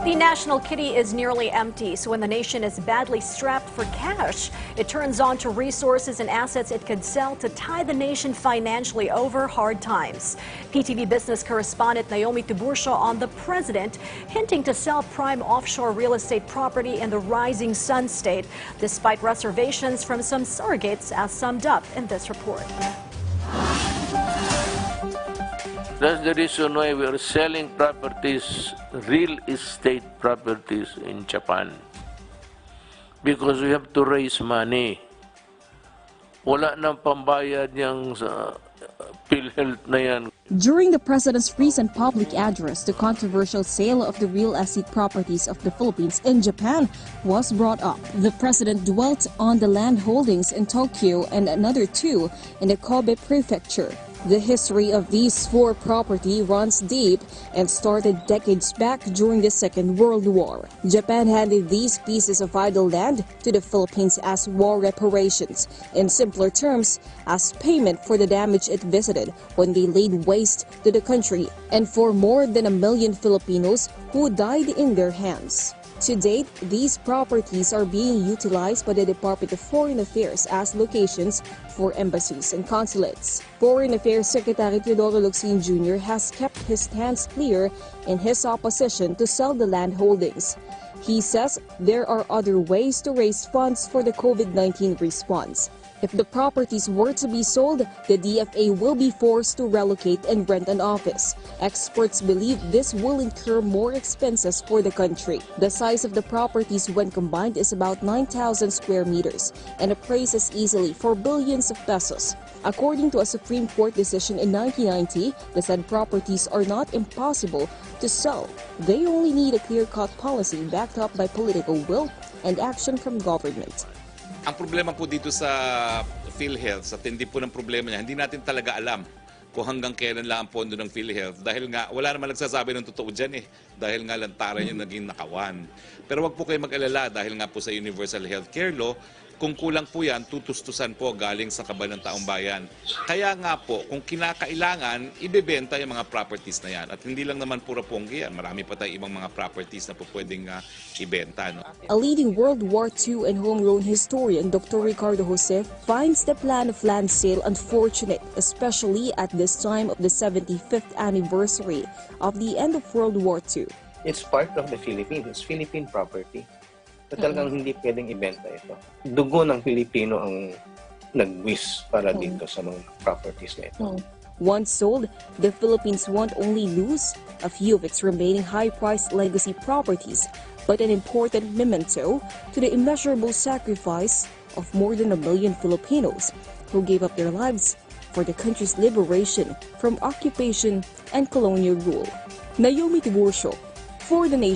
The national kitty is nearly empty, so when the nation is badly strapped for cash, it turns on to resources and assets it could sell to tie the nation financially over hard times. PTV business correspondent Naomi Tiburcio on the president hinting to sell prime offshore real estate property in the rising sun state, despite reservations from some surrogates, as summed up in this report. That's the reason why we are selling properties, real estate properties in Japan. Because we have to raise money. Wala nang pambayad niyang sa PhilHealth na yan. During the president's recent public address, the controversial sale of the real estate properties of the Philippines in Japan was brought up. The president dwelt on the land holdings in Tokyo and another two in the Kobe prefecture. The history of these four properties runs deep and started decades back during the Second World War. Japan handed these pieces of idle land to the Philippines as war reparations, in simpler terms, as payment for the damage it visited when they laid waste to the country and for more than 1 million Filipinos who died in their hands. To date, these properties are being utilized by the Department of Foreign Affairs as locations for embassies and consulates. Foreign Affairs Secretary Teodoro Locsin Jr. has kept his stance clear in his opposition to sell the land holdings. He says there are other ways to raise funds for the COVID-19 response. If the properties were to be sold, the DFA will be forced to relocate and rent an office. Experts believe this will incur more expenses for the country. The size of the properties when combined is about 9,000 square meters and appraises easily for billions of pesos. According to a Supreme Court decision in 1990, the said properties are not impossible to sell. They only need a clear-cut policy backed up by political will and action from government. Ang problema po dito sa PhilHealth, sa tindi po ng problema niya, hindi natin talaga alam kung hanggang kailan lang ang pondo ng PhilHealth. Dahil nga, wala naman nagsasabi ng totoo dyan eh. Dahil nga lantaran yung naging nakawan. Pero wag po kayo mag-alala dahil nga po sa Universal Healthcare Law, kung kulang po yan, tutustusan po galing sa kaban ng taong bayan. Kaya nga po, kung kinakailangan, ibebenta yung mga properties na yan. At hindi lang naman pura ponggi yan. Marami pa tayong ibang mga properties na po pwedeng ibenta. No? A leading World War II and homegrown historian, Dr. Ricardo Jose, finds the plan of land sale unfortunate, especially at this time of the 75th anniversary of the end of World War II. It's part of the Philippines. It's Philippine property. So, talagang hindi pwedeng ibenta ito. Dugo ng Pilipino ang nagwis para dito sa mga properties na ito. Once sold, the Philippines won't only lose a few of its remaining high-priced legacy properties, but an important memento to the immeasurable sacrifice of more than 1 million Filipinos who gave up their lives for the country's liberation from occupation and colonial rule. Naomi Tiburcio, for the Nation.